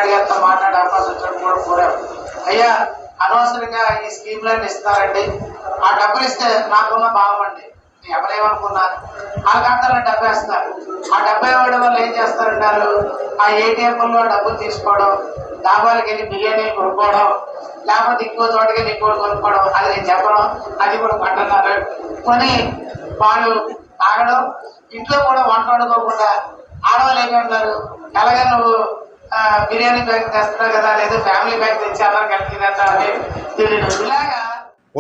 గారితో మాట్లాడే అవకాశం వచ్చినప్పుడు కూడా కోరాం. అయ్యా అనవసరంగా ఈ స్కీమ్లన్నీ ఇస్తున్నారండి, ఆ డబ్బులు ఇస్తే నాకున్న బాగుండి ఎవరేమనుకున్నా ఆ ఖాతాలో డబ్బు వేస్తారు. ఆ డబ్బు ఇవ్వడం వల్ల ఏం చేస్తారంటారు, ఆ ఏటీఎంలో డబ్బులు తీసుకోవడం, డాబాలకు వెళ్ళి బిర్యానీ కొనుక్కోవడం, లేకపోతే ఇంకో చోటకి వెళ్ళి ఇంకోటి కొనుక్కోవడం. అది నేను చెప్పడం, అది కూడా పంటున్నారు. కొని వాళ్ళు తాగడం, ఇంట్లో కూడా వంట వండుకోకుండా ఆడవాళ్ళు ఏమంటారు, ఎలాగే నువ్వు బిర్యానీ ప్యాక్ తెస్తున్నావు కదా, లేదా ఫ్యామిలీ ప్యాక్ తెచ్చి అందరం కలిసి తినేద్దామని తెలియదు. ఇలాగా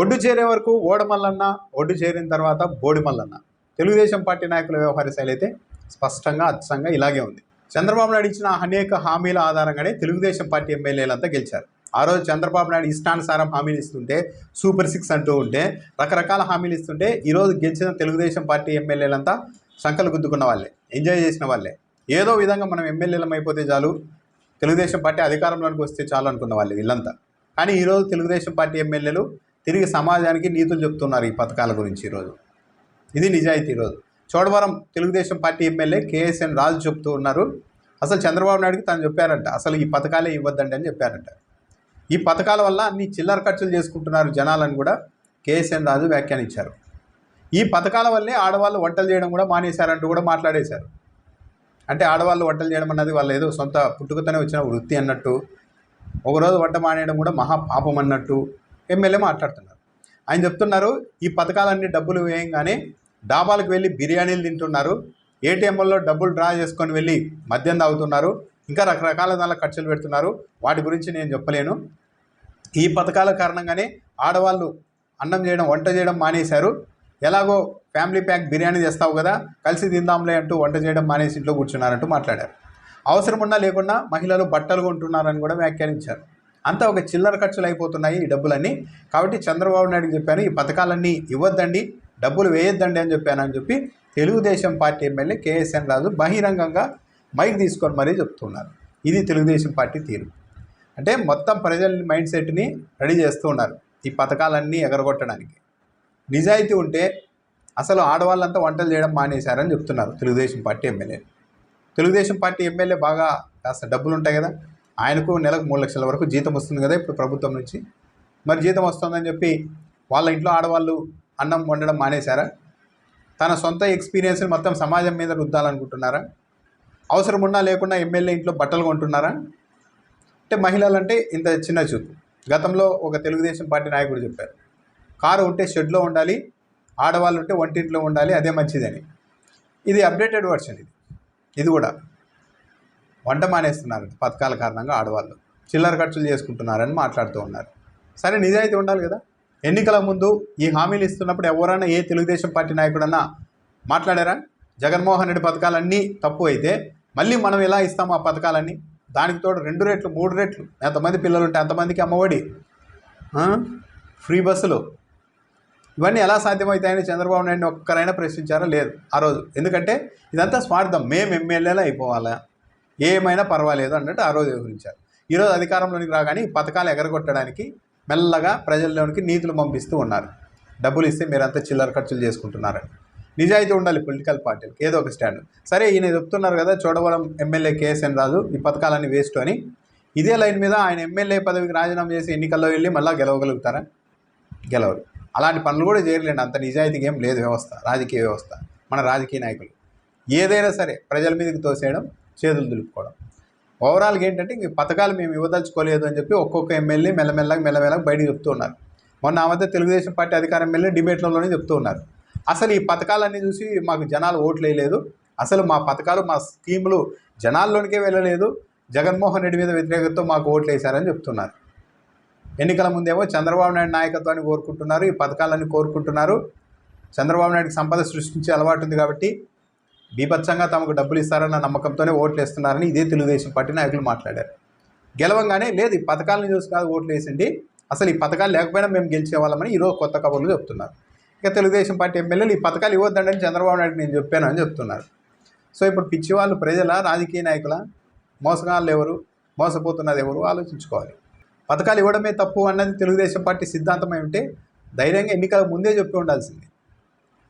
ఒడ్డు చేరే వరకు ఓడమల్లన్న, ఒడ్డు చేరిన తర్వాత బోడిమల్లన్న. తెలుగుదేశం పార్టీ నాయకుల వ్యవహార శైలి అయితే స్పష్టంగా అచ్చంగా ఇలాగే ఉంది. చంద్రబాబు నాయుడు ఇచ్చిన అనేక హామీల ఆధారంగానే తెలుగుదేశం పార్టీ ఎమ్మెల్యేలంతా గెలిచారు. ఆ రోజు చంద్రబాబు నాయుడు ఇష్టానుసారం హామీలు ఇస్తుంటే, సూపర్ 6 అంటూ ఉంటే, రకరకాల హామీలు ఇస్తుంటే, ఈరోజు గెలిచిన తెలుగుదేశం పార్టీ ఎమ్మెల్యేలంతా సంకలు గుద్దుకున్న వాళ్ళే, ఎంజాయ్ చేసిన వాళ్ళే. ఏదో విధంగా మనం ఎమ్మెల్యేలం అయిపోతే చాలు, తెలుగుదేశం పార్టీ అధికారంలోకి వస్తే చాలు అనుకున్న వాళ్ళు వీళ్ళంతా. కానీ ఈరోజు తెలుగుదేశం పార్టీ ఎమ్మెల్యేలు తిరిగి సమాజానికి నీతులు చెప్తున్నారు ఈ పథకాల గురించి. ఈరోజు ఇది నిజాయితీ. ఈరోజు Chodavaram Telugu Desam party MLA KSN Raju చెప్తూ ఉన్నారు, అసలు చంద్రబాబు నాయుడుకి తను చెప్పారంట, అసలు ఈ పథకాలే ఇవ్వద్దండి అని చెప్పారంట. ఈ పథకాల వల్ల అన్ని చిల్లర ఖర్చులు చేసుకుంటున్నారు జనాలని కూడా కేఎస్ఎన్ రాజు వ్యాఖ్యానించారు. ఈ పథకాల వల్లే ఆడవాళ్ళు వంటలు చేయడం కూడా మానేశారంటూ కూడా మాట్లాడేశారు. అంటే ఆడవాళ్ళు వంటలు చేయడం అన్నది వాళ్ళు ఏదో సొంత పుట్టుకతోనే వచ్చిన వృత్తి అన్నట్టు, ఒకరోజు వంట మానేయడం కూడా మహాపాపం అన్నట్టు ఎమ్మెల్యే మాట్లాడుతున్నారు. ఆయన చెప్తున్నారు, ఈ పథకాలన్నీ డబ్బులు వేయంగానే డాబాలకు వెళ్ళి బిర్యానీలు తింటున్నారు, ఏటీఎంల్లో డబ్బులు డ్రా చేసుకొని వెళ్ళి మద్యం తాగుతున్నారు, ఇంకా రకరకాల దానిలో ఖర్చులు పెడుతున్నారు. వాటి గురించి నేను చెప్పలేను. ఈ పథకాల కారణంగానే ఆడవాళ్ళు అన్నం చేయడం, వంట చేయడం మానేశారు. ఎలాగో ఫ్యామిలీ ప్యాక్ బిర్యానీ తెస్తావు కదా, కలిసి తిందాంలే అంటూ వంట చేయడం మానేసి ఇంట్లో కూర్చున్నారంటూ మాట్లాడారు. అవసరం ఉన్నా లేకున్నా మహిళలు బట్టలు కొంటున్నారని కూడా వ్యాఖ్యానించారు. అంతా ఒక చిల్లర ఖర్చులు అయిపోతున్నాయి ఈ డబ్బులన్నీ. కాబట్టి చంద్రబాబు నాయుడుకి చెప్పాను, ఈ పథకాలన్నీ ఇవ్వద్దండి, డబ్బులు వేయొద్దండి అని చెప్పి తెలుగుదేశం పార్టీ ఎమ్మెల్యే కేఎస్ఎన్ రాజు బహిరంగంగా మైక్ తీసుకొని మరీ చెప్తున్నారు. ఇది తెలుగుదేశం పార్టీ తీరు. అంటే మొత్తం ప్రజల మైండ్ సెట్ని రెడీ చేస్తూ ఉన్నారు ఈ పథకాలన్నీ ఎగరగొట్టడానికి. నిజాయితీ ఉంటే అసలు ఆడవాళ్ళంతా వంటలు చేయడం మానేశారని చెప్తున్నారు Telugu Desam party MLA. Telugu Desam party MLA బాగా కాస్త డబ్బులు ఉంటాయి కదా, ఆయనకు నెలకు 3 లక్షల వరకు జీతం వస్తుంది కదా ఇప్పుడు ప్రభుత్వం నుంచి. మరి జీతం వస్తుందని చెప్పి వాళ్ళ ఇంట్లో ఆడవాళ్ళు అన్నం వండడం మానేశారా? తన సొంత ఎక్స్పీరియన్స్ని మొత్తం సమాజం మీద రుద్దాలనుకుంటున్నారా? అవసరం ఉన్నా లేకుండా ఎమ్మెల్యే ఇంట్లో బట్టలు కొంటున్నారా? అంటే మహిళలంటే ఇంత చిన్న చూపు. గతంలో ఒక తెలుగుదేశం పార్టీ నాయకుడు చెప్పారు, కారు ఉంటే షెడ్లో ఉండాలి, ఆడవాళ్ళు ఉంటే వంటింట్లో ఉండాలి, అదే మంచిదని. ఇది అప్డేటెడ్ వర్షన్. ఇది కూడా వంట మానేస్తున్నారు పథకాల కారణంగా, ఆడవాళ్ళు చిల్లర ఖర్చులు చేసుకుంటున్నారని మాట్లాడుతూ ఉన్నారు. సరే, నిజాయితీ ఉండాలి కదా. ఎన్నికల ముందు ఈ హామీలు ఇస్తున్నప్పుడు ఎవరైనా ఏ తెలుగుదేశం పార్టీ నాయకుడన్నా మాట్లాడారా? జగన్మోహన్ రెడ్డి పథకాలన్నీ తప్పు అయితే మళ్ళీ మనం ఎలా ఇస్తాము ఆ పథకాలన్నీ? దానికి తోడు 2 రెట్లు 3 రెట్లు, ఎంతమంది పిల్లలు ఉంటే అంతమందికి అమ్మఒడి, ఫ్రీ బస్సులు, ఇవన్నీ ఎలా సాధ్యమవుతాయని చంద్రబాబు నాయుడిని ఒక్కరైనా ప్రశ్నించారా? లేదు ఆ రోజు. ఎందుకంటే ఇదంతా స్వార్థం, మేము ఎమ్మెల్యేలు అయిపోవాలా, ఏమైనా పర్వాలేదు అన్నట్టు ఆ రోజు వివరించారు. ఈరోజు అధికారంలోనికి రాగానే ఈ పథకాలు ఎగరగొట్టడానికి మెల్లగా ప్రజల్లోనికి నీతులు పంపిస్తూ ఉన్నారు. డబ్బులు ఇస్తే మీరంతా చిల్లర ఖర్చులు చేసుకుంటున్నారని. నిజాయితీ ఉండాలి పొలిటికల్ పార్టీలకు, ఏదో ఒక స్టాండ్. సరే, ఈయన చెప్తున్నారు కదా చోడవరం ఎమ్మెల్యే కేఎస్ఎన్ రాజు ఈ పథకాలన్నీ వేస్ట్ అని. ఇదే లైన్ మీద ఆయన ఎమ్మెల్యే పదవికి రాజీనామా చేసి ఎన్నికల్లో వెళ్ళి మళ్ళీ గెలవగలుగుతారా? గెలవరు. అలాంటి పనులు కూడా చేయలేండి. అంత నిజాయితీగా ఏం లేదు వ్యవస్థ, రాజకీయ వ్యవస్థ. మన రాజకీయ నాయకులు ఏదైనా సరే ప్రజల మీదకి తోసేయడం, చేతులు దులుపుకోవడం. ఓవరాల్గా ఏంటంటే ఇంక పథకాలు మేము ఇవ్వదలుచుకోలేదు అని చెప్పి ఒక్కొక్క ఎమ్మెల్యే మెల్లమెల్లగా బయటకు చెప్తూ ఉన్నారు. మొన్న ఆ మధ్య తెలుగుదేశం పార్టీ అధికార ఎమ్మెల్యే డిబేట్లలోనే చెప్తూ ఉన్నారు, అసలు ఈ పథకాలన్నీ చూసి మాకు జనాలు ఓట్లు వేయలేదు, అసలు మా పథకాలు మా స్కీములు జనాల్లోనికే వెళ్ళలేదు, జగన్మోహన్ రెడ్డి మీద వ్యతిరేకతతో మాకు ఓట్లు వేశారని చెప్తున్నారు. ఎన్నికల ముందేమో చంద్రబాబు నాయుడు నాయకత్వాన్ని కోరుకుంటున్నారు, ఈ పథకాలన్నీ కోరుకుంటున్నారు. చంద్రబాబు నాయుడికి సంపద సృష్టించే అలవాటు ఉంది కాబట్టి బీభత్సంగా తమకు డబ్బులు ఇస్తారన్న నమ్మకంతోనే ఓట్లు వేస్తున్నారని ఇదే తెలుగుదేశం పార్టీ నాయకులు మాట్లాడారు. గెలవంగానే లేదు ఈ పథకాలను చూసి కాదు ఓట్లు వేసింది, అసలు ఈ పథకాలు లేకపోయినా మేము గెలిచేవాళ్ళమని ఈరోజు కొత్త కబుర్లు చెప్తున్నారు. ఇక తెలుగుదేశం పార్టీ ఎమ్మెల్యేలు ఈ పథకాలు ఇవ్వద్దండి చంద్రబాబు నాయుడు నేను చెప్పాను అని చెప్తున్నారు. సో ఇప్పుడు పిచ్చివాళ్ళు ప్రజల, రాజకీయ నాయకుల, మోసగాళ్ళు ఎవరు, మోసపోతున్నది ఎవరు ఆలోచించుకోవాలి. పథకాలు ఇవ్వడమే తప్పు అన్నది తెలుగుదేశం పార్టీ సిద్ధాంతమై ఉంటే ధైర్యంగా ఎన్నికల ముందే చెప్పి ఉండాల్సింది.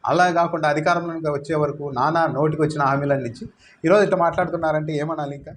అలా కాకుండా అధికారంలోకి వచ్చే వరకు నోటికి వచ్చిన హామీలన్నీ ఇచ్చి ఈరోజు ఇట్లా మాట్లాడుతున్నారంటే ఏమనాలి ఇంకా?